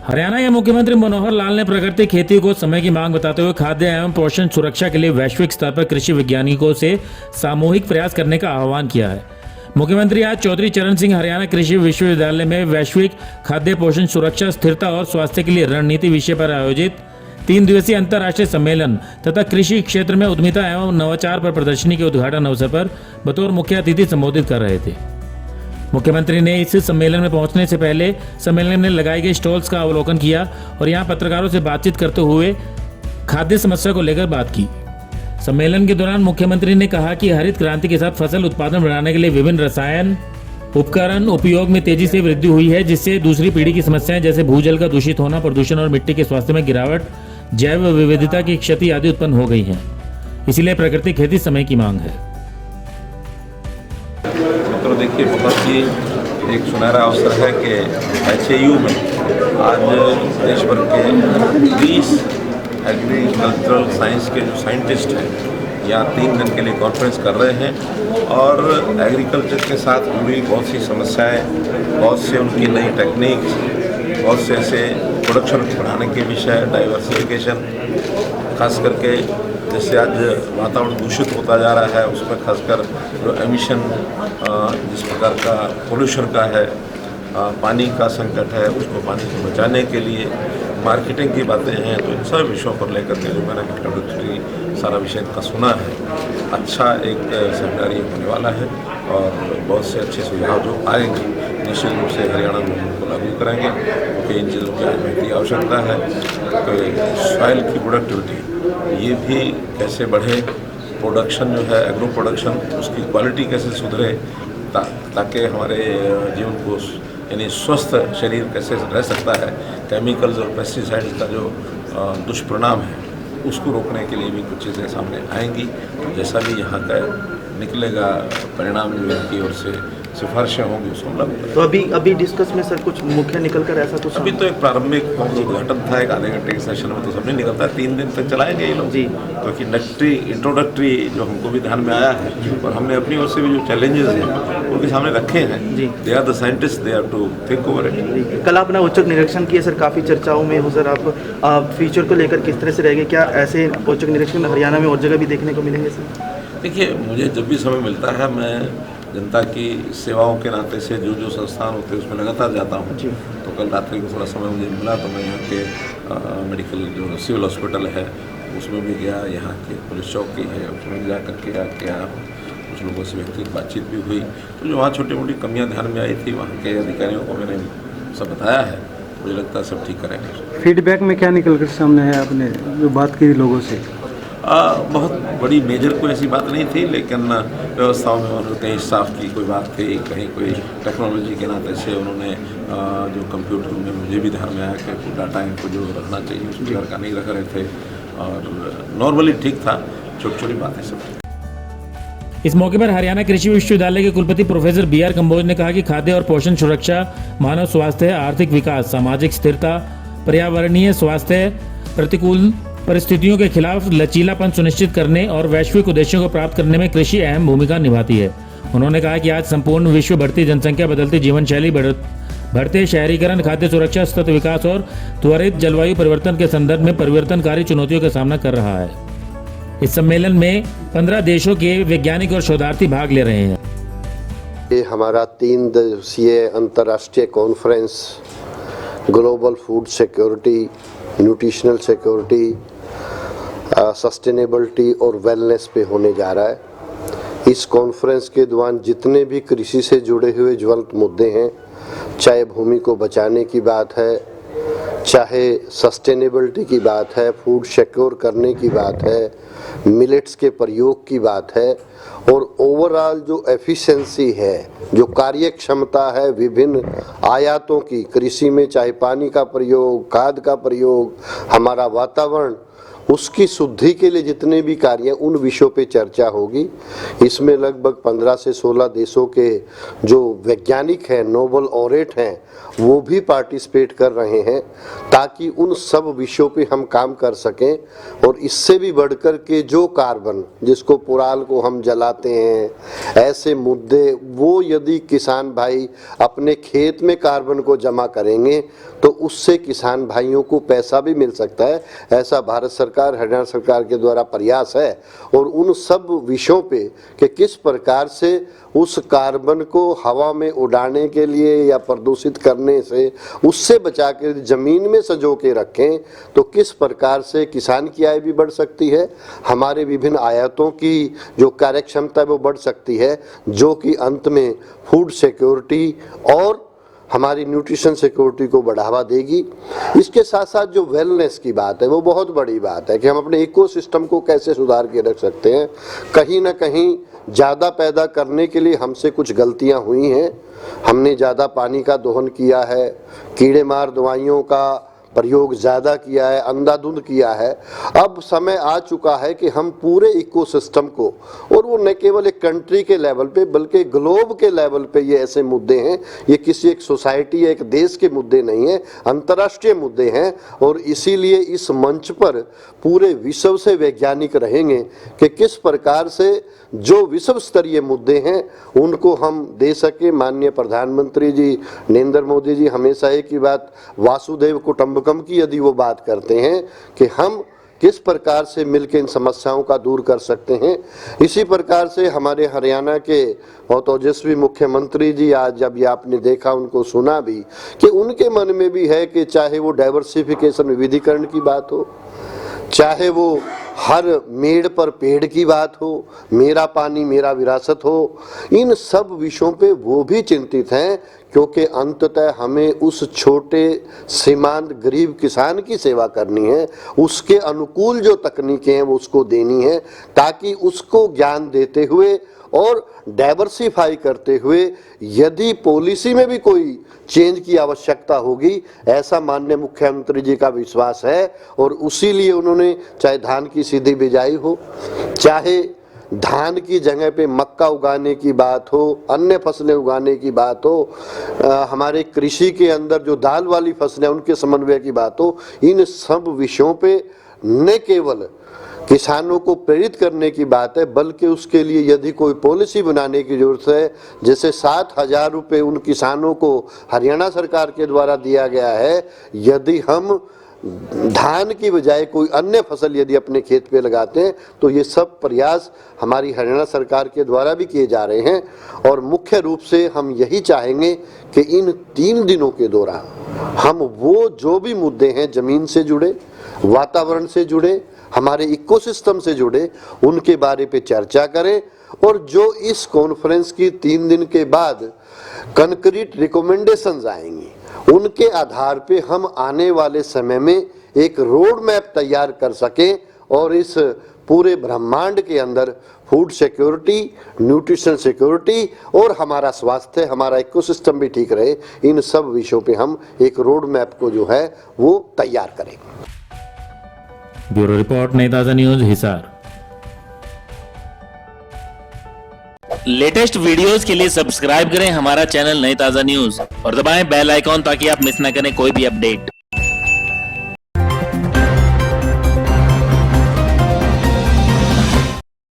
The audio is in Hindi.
हरियाणा के मुख्यमंत्री मनोहर लाल ने प्राकृतिक खेती को समय की मांग बताते हुए खाद्य एवं पोषण सुरक्षा के लिए वैश्विक स्तर पर कृषि वैज्ञानिकों से सामूहिक प्रयास करने का आह्वान किया है। मुख्यमंत्री आज चौधरी चरण सिंह हरियाणा कृषि विश्वविद्यालय में वैश्विक खाद्य पोषण सुरक्षा, स्थिरता और स्वास्थ्य के लिए रणनीति विषय पर आयोजित 3 दिवसीय अंतर्राष्ट्रीय सम्मेलन तथा कृषि क्षेत्र में उद्यमिता एवं नवाचार पर प्रदर्शनी के उद्घाटन अवसर पर बतौर मुख्य अतिथि संबोधित कर रहे थे। मुख्यमंत्री ने इस सम्मेलन में पहुंचने से पहले सम्मेलन में लगाए गए स्टॉल्स का अवलोकन किया और यहां पत्रकारों से बातचीत करते हुए खाद्य समस्या को लेकर बात की। सम्मेलन के दौरान मुख्यमंत्री ने कहा कि हरित क्रांति के साथ फसल उत्पादन बढ़ाने के लिए विभिन्न रसायन उपकरण उपयोग में तेजी से वृद्धि हुई है, जिससे दूसरी पीढ़ी की समस्याएं जैसे भूजल का दूषित होना, प्रदूषण और मिट्टी के स्वास्थ्य में गिरावट, जैव विविधता की क्षति आदि उत्पन्न हो गई है। इसलिए प्राकृतिक खेती समय की मांग है। तो देखिए, बहुत ही एक सुनहरा अवसर है कि HAU में आज देश भर के 20 एग्रीकल्चरल साइंस के जो साइंटिस्ट हैं यहाँ 3 दिन के लिए कॉन्फ्रेंस कर रहे हैं और एग्रीकल्चर के साथ जुड़ी बहुत सी समस्याएं, बहुत से उनकी नई टेक्निक्स, बहुत से ऐसे प्रोडक्शन बढ़ाने के विषय, डाइवर्सिफिकेशन, खास करके जैसे आज वातावरण दूषित होता जा रहा है उसमें खासकर जो एमिशन जिस प्रकार का पोल्यूशन का है, पानी का संकट है, उसको पानी को बचाने के लिए मार्केटिंग की बातें हैं। तो इन सब विषयों पर लेकर के जो मैंने इंट्रोडक्टरी सारा विषय का सुना है, अच्छा एक सेमिनार ये होने वाला है और बहुत से अच्छे सुझाव जो आएंगे निश्चित रूप से हरियाणा में उनको लागू करेंगे, क्योंकि इन चीज़ों की आज महती आवश्यकता है। तो सॉइल की प्रोडक्टिविटी ये भी कैसे बढ़े, प्रोडक्शन जो है एग्रो प्रोडक्शन उसकी क्वालिटी कैसे सुधरे, ताकि हमारे जीवन को यानी स्वस्थ शरीर कैसे रह सकता है, केमिकल्स और पेस्टिसाइड्स का जो दुष्परिणाम है उसको रोकने के लिए भी कुछ चीज़ें सामने आएंगी। जैसा भी यहाँ का निकलेगा परिणाम जो इनकी ओर से सिफारिशें होंगी उसको हम लागू करेंगे। तो अभी डिस्कस में सर कुछ मुख्य निकल कर ऐसा कुछ अभी तो एक प्रारंभिक उद्घाटन था, एक आधे घंटे के सेशन में तो सब नहीं निकलता है, 3 दिन तक चलाएंगे ये लोग जी। तो इंट्रोडक्टरी जो हमको भी ध्यान में आया है और हमने अपनी ओर से भी जो चैलेंजेस हैं उनके सामने रखे हैं जी। They are the scientist, they are to think over it. कल आपने औचक निरीक्षण किया सर, काफ़ी चर्चाओं में हो सर, आप फ्यूचर को लेकर किस तरह से रहेंगे, क्या ऐसे औचक निरीक्षण हरियाणा में और जगह भी देखने को मिलेंगे सर? देखिए, मुझे जब भी समय मिलता है मैं जनता की सेवाओं के नाते से जो संस्थान होते हैं उसमें लगातार जाता हूँ। तो कल रात्रि को थोड़ा समय मुझे मिला तो मैं यहाँ के मेडिकल जो सिविल हॉस्पिटल है उसमें भी गया, यहाँ के पुलिस चौकी है उसमें भी जा करके क्या कुछ लोगों से व्यक्तिगत बातचीत भी हुई। तो जो वहाँ छोटी मोटी कमियाँ ध्यान में आई थी वहाँ के अधिकारियों को मैंने सब बताया है, मुझे लगता है सब ठीक करेंगे। फीडबैक में क्या निकल कर सामने है, आपने जो बात की लोगों से? बहुत बड़ी मेजर कोई ऐसी बात नहीं थी, लेकिन व्यवस्थाओं में उन्होंने कहीं स्टाफ की कोई बात थी, कहीं कोई टेक्नोलॉजी के नाते से उन्होंने जो कंप्यूटर में मुझे भी ध्यान में आया कि डाटा इनको जो रखना चाहिए उस प्रकार का नहीं रख रहे थे और नॉर्मली ठीक था, छोटी छोटी बातें सब। इस मौके पर हरियाणा कृषि विश्वविद्यालय के कुलपति प्रोफेसर BR कंबोज ने कहा कि खाद्य और पोषण सुरक्षा, मानव स्वास्थ्य, आर्थिक विकास, सामाजिक स्थिरता, पर्यावरणीय स्वास्थ्य, प्रतिकूल परिस्थितियों के खिलाफ लचीलापन सुनिश्चित करने और वैश्विक उद्देश्यों को प्राप्त करने में कृषि अहम भूमिका निभाती है। उन्होंने कहा कि आज संपूर्ण विश्व बढ़ती जनसंख्या, बदलती जीवन शैली, बढ़ते शहरीकरण, खाद्य सुरक्षा, सतत विकास और त्वरित जलवायु परिवर्तन के संदर्भ में परिवर्तनकारी चुनौतियों का सामना कर रहा है। इस सम्मेलन में 15 देशों के वैज्ञानिक और शोधार्थी भाग ले रहे हैं। ये हमारा 3 दिवसीय अंतर्राष्ट्रीय conference global food security, nutritional security, sustainability और वेलनेस पे होने जा रहा है। इस कॉन्फ्रेंस के दौरान जितने भी कृषि से जुड़े हुए ज्वलंत मुद्दे हैं, चाहे भूमि को बचाने की बात है, चाहे सस्टेनेबिलिटी की बात है, फूड सिक्योर करने की बात है, मिलेट्स के प्रयोग की बात है और ओवरऑल जो एफिशिएंसी है, जो कार्य क्षमता है विभिन्न आयातों की कृषि में, चाहे पानी का प्रयोग, खाद का प्रयोग, हमारा वातावरण, उसकी शुद्धि के लिए जितने भी कार्य, उन विषयों पे चर्चा होगी। इसमें लगभग 15 से 16 देशों के जो वैज्ञानिक हैं, नोबल ऑरेट हैं, वो भी पार्टिसिपेट कर रहे हैं ताकि उन सब विषयों पे हम काम कर सकें। और इससे भी बढ़कर के जो कार्बन, जिसको पुराल को हम जलाते हैं, ऐसे मुद्दे वो यदि किसान भाई अपने खेत में कार्बन को जमा करेंगे तो उससे किसान भाइयों को पैसा भी मिल सकता है। ऐसा भारत सरकार, हरियाणा सरकार के द्वारा प्रयास है। और उन सब विषयों पे कि किस प्रकार से उस कार्बन को हवा में उड़ाने के लिए या प्रदूषित करने से उससे बचा के ज़मीन में संजो के रखें तो किस प्रकार से किसान की आय भी बढ़ सकती है, हमारे विभिन्न आयातों की जो कार्य क्षमता है वो बढ़ सकती है, जो कि अंत में फूड सिक्योरिटी और हमारी न्यूट्रिशन सिक्योरिटी को बढ़ावा देगी। इसके साथ साथ जो वेलनेस की बात है वो बहुत बड़ी बात है कि हम अपने इकोसिस्टम को कैसे सुधार के रख सकते हैं। कहीं ना कहीं ज़्यादा पैदा करने के लिए हमसे कुछ गलतियां हुई हैं, हमने ज़्यादा पानी का दोहन किया है, कीड़े मार दवाइयों का प्रयोग ज़्यादा किया है, अंधाधुंध किया है। अब समय आ चुका है कि हम पूरे इकोसिस्टम को, और वो न केवल एक कंट्री के लेवल पे बल्कि ग्लोब के लेवल पे ये ऐसे मुद्दे हैं, ये किसी एक सोसाइटी या एक देश के मुद्दे नहीं हैं, अंतर्राष्ट्रीय मुद्दे हैं। और इसीलिए इस मंच पर पूरे विश्व से वैज्ञानिक रहेंगे कि किस प्रकार से जो विश्व स्तरीय मुद्दे हैं उनको हम दे सके। माननीय प्रधानमंत्री जी नरेंद्र मोदी जी हमेशा एक ही बात वासुदेव कुटुंबकम की यदि वो बात करते हैं कि हम किस प्रकार से मिलकर इन समस्याओं का दूर कर सकते हैं। इसी प्रकार से हमारे हरियाणा के बहुत ओजस्वी मुख्यमंत्री जी, आज जब ये आपने देखा उनको सुना भी कि उनके मन में भी है कि चाहे वो डाइवर्सिफिकेशन विविधीकरण की बात हो, चाहे वो हर मेड़ पर पेड़ की बात हो, मेरा पानी मेरा विरासत हो, इन सब विषयों पे वो भी चिंतित हैं क्योंकि अंततः हमें उस छोटे सीमांत गरीब किसान की सेवा करनी है। उसके अनुकूल जो तकनीकें हैं वो उसको देनी है ताकि उसको ज्ञान देते हुए और डाइवर्सिफाई करते हुए यदि पॉलिसी में भी कोई चेंज की आवश्यकता होगी, ऐसा माननीय मुख्यमंत्री जी का विश्वास है। और उसी लिए उन्होंने चाहे धान की सीधी बिजाई हो, चाहे धान की जगह पे मक्का उगाने की बात हो, अन्य फसलें उगाने की बात हो, हमारे कृषि के अंदर जो दाल वाली फसलें उनके समन्वय की बात हो, इन सब विषयों पे न केवल किसानों को प्रेरित करने की बात है बल्कि उसके लिए यदि कोई पॉलिसी बनाने की जरूरत है, जैसे 7,000 रुपये उन किसानों को हरियाणा सरकार के द्वारा दिया गया है, यदि हम धान की बजाय कोई अन्य फसल यदि अपने खेत पे लगाते हैं तो ये सब प्रयास हमारी हरियाणा सरकार के द्वारा भी किए जा रहे हैं। और मुख्य रूप से हम यही चाहेंगे कि इन 3 दिनों के दौरान हम वो जो भी मुद्दे हैं जमीन से जुड़े, वातावरण से जुड़े, हमारे इकोसिस्टम से जुड़े, उनके बारे पे चर्चा करें और जो इस कॉन्फ्रेंस की 3 दिन के बाद कंक्रीट रिकमेंडेशंस आएंगी उनके आधार पे हम आने वाले समय में एक रोड मैप तैयार कर सकें और इस पूरे ब्रह्मांड के अंदर फूड सिक्योरिटी, न्यूट्रिशन सिक्योरिटी और हमारा स्वास्थ्य, हमारा इकोसिस्टम भी ठीक रहे, इन सब विषयों पे हम एक रोड मैप को जो है वो तैयार करें। ब्यूरो रिपोर्ट, नई ताज़ा न्यूज, हिसार। लेटेस्ट वीडियोस के लिए सब्सक्राइब करें हमारा चैनल नई ताज़ा न्यूज और दबाएं बेल आइकॉन ताकि आप मिस ना करें कोई भी अपडेट।